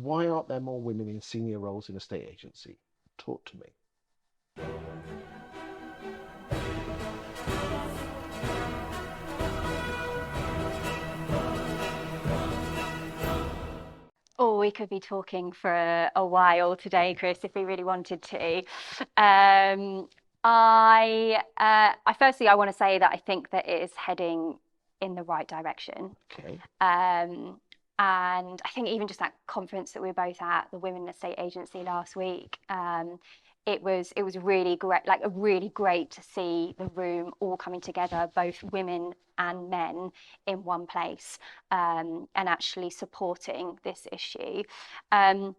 Why aren't there more women in senior roles in a state agency? Talk to me. Oh, we could be talking for a while today, Chris, if we really wanted to. Um, I firstly, I want to say that I think that it is heading in the right direction. Okay. And I think even just that conference that we were both at, the Women in Estate Agency last week, it was really great, like really great to see the room all coming together, both women and men in one place, and actually supporting this issue. Um,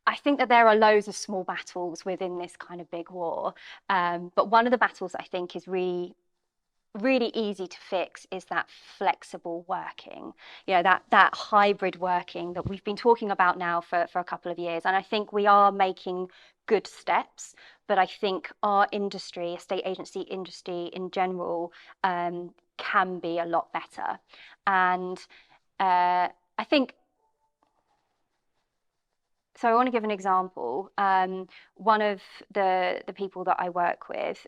I think that there are loads of small battles within this kind of big war, but one of the battles I think is really easy to fix is that flexible working, that hybrid working that we've been talking about now for a couple of years. And I think we are making good steps, but I think our industry, estate agency industry in general, can be a lot better. And I think so. I want to give an example. One of the people that I work with,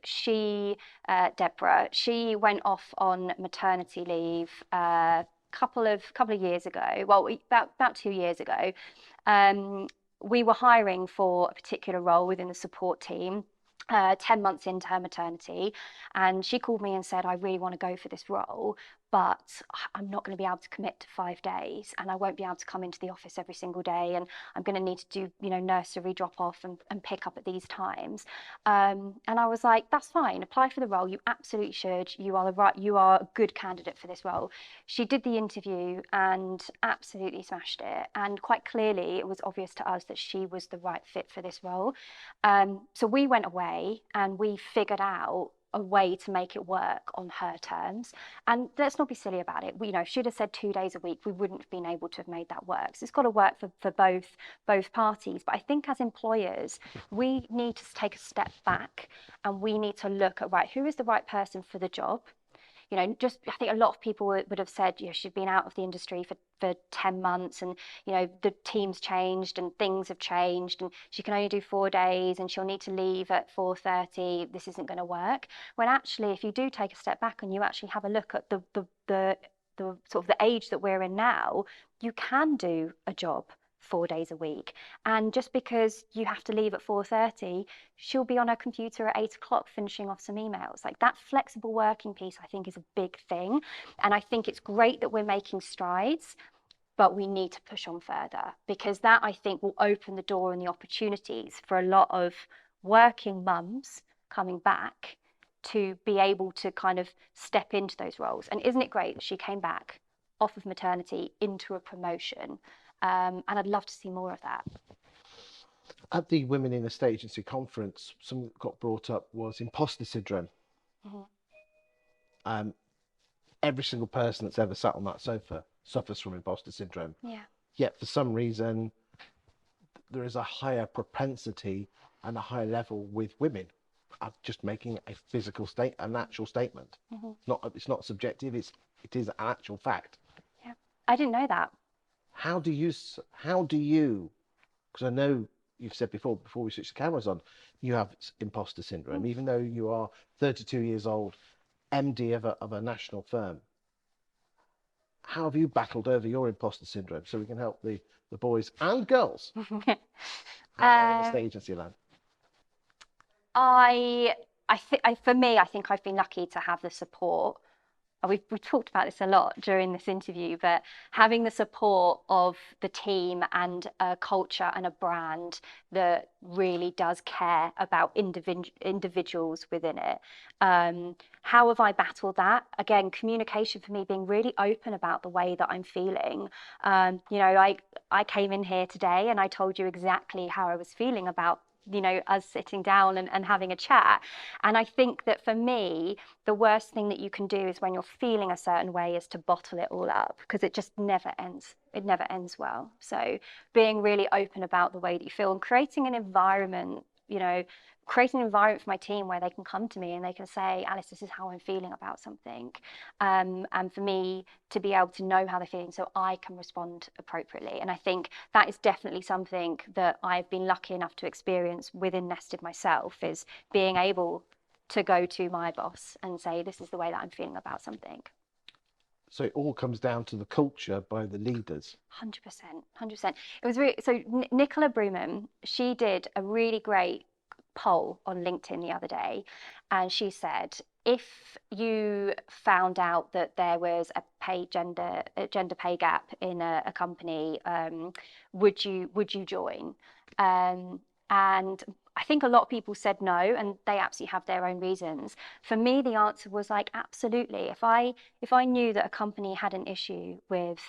Deborah, she went off on maternity leave a couple of years ago. Well, about 2 years ago. We were hiring for a particular role within the support team. 10 months into her maternity, and she called me and said, I really want to go for this role, but I'm not going to be able to commit to 5 days, and I won't be able to come into the office every single day, and I'm going to need to do, nursery drop off and pick up at these times. And I was like, that's fine, apply for the role, you absolutely should, you are a good candidate for this role. She did the interview and absolutely smashed it, and quite clearly it was obvious to us that she was the right fit for this role. So we went away and we figured out a way to make it work on her terms. And let's not be silly about it. If she'd have said 2 days a week, we wouldn't have been able to have made that work. So it's got to work for both parties. But I think as employers, we need to take a step back and we need to look at, right, who is the right person for the job? Just I think a lot of people would have said, she'd been out of the industry for 10 months, and the team's changed and things have changed, and she can only do 4 days and she'll need to leave at 4:30. This isn't going to work. When actually, if you do take a step back and you actually have a look at the sort of the age that we're in now, you can do a job 4 days a week. And just because you have to leave at 4:30, she'll be on her computer at 8 o'clock finishing off some emails. Like, that flexible working piece, I think, is a big thing. And I think it's great that we're making strides, but we need to push on further, because that, I think, will open the door and the opportunities for a lot of working mums coming back to be able to kind of step into those roles. And isn't it great that she came back off of maternity into a promotion? And I'd love to see more of that. At the Women in Estate Agency conference, something that got brought up was imposter syndrome. Mm-hmm. Every single person that's ever sat on that sofa suffers from imposter syndrome. Yeah. Yet for some reason, there is a higher propensity and a higher level with women at just making a physical an actual statement. Mm-hmm. It's not subjective. It is an actual fact. Yeah. I didn't know that. How do you? Because I know you've said before we switch the cameras on, you have imposter syndrome, even though you are 32 years old, MD of a national firm. How have you battled over your imposter syndrome so we can help the boys and girls at estate agency land? For me, I think I've been lucky to have the support. We've talked about this a lot during this interview, but having the support of the team and a culture and a brand that really does care about individuals within it. How have I battled that? Again, communication for me, being really open about the way that I'm feeling. I came in here today and I told you exactly how I was feeling about us sitting down and having a chat. And I think that for me, the worst thing that you can do is when you're feeling a certain way is to bottle it all up, because it just never ends. It never ends well. So being really open about the way that you feel and creating an environment you know, creating an environment for my team where they can come to me and they can say, Alice, this is how I'm feeling about something. And for me to be able to know how they're feeling so I can respond appropriately. And I think that is definitely something that I've been lucky enough to experience within Nested myself, is being able to go to my boss and say, this is the way that I'm feeling about something. So it all comes down to the culture by the leaders. 100%, 100%. It was really, so Nicola Bruman, she did a really great poll on LinkedIn the other day, and she said, if you found out that there was a gender pay gap in a company, would you join? And I think a lot of people said no, and they absolutely have their own reasons. For me, the answer was like, absolutely. If I knew that a company had an issue with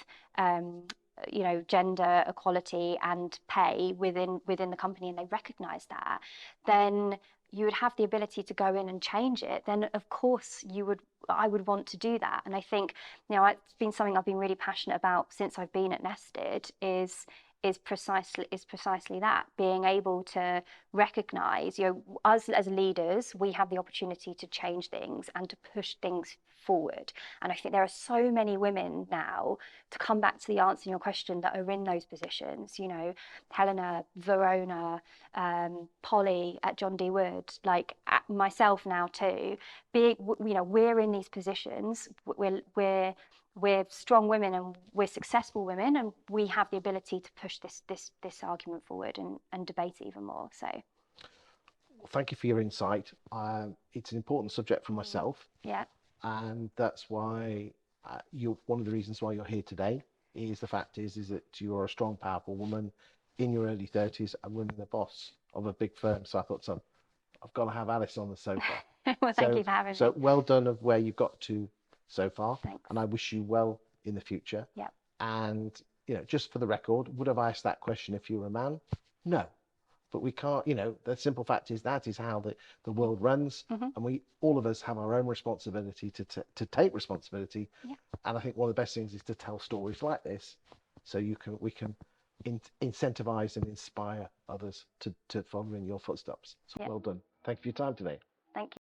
gender equality and pay within the company, and they recognize that, then you would have the ability to go in and change it. Then of course I would want to do that. And I think, it's been something I've been really passionate about since I've been at Nested, is precisely that, being able to recognize, us as leaders, we have the opportunity to change things and to push things forward. And I think there are so many women now, to come back to the answer in your question, that are in those positions, Helena, Verona, Polly at John D. Wood, like myself now too, we're in these positions, we're strong women and we're successful women, and we have the ability to push this argument forward and debate it even more. So, Well, thank you for your insight. It's an important subject for myself. Yeah. And that's why you're one of the reasons why you're here today. Is the fact is that you're a strong, powerful woman in your early 30s and running the boss of a big firm. So I thought, so I've got to have Alice on the sofa. Well, thank you for having me. So well done of where you've got to so far. Thanks. And I wish you well in the future. Yeah. And just for the record, would have I asked that question if you were a man? No. But we can't, the simple fact is that is how the world runs. Mm-hmm. And we, all of us, have our own responsibility to take responsibility. Yeah. And I think one of the best things is to tell stories like this, so we can incentivize and inspire others to follow in your footsteps. So Well done. Thank you for your time today. Thank you.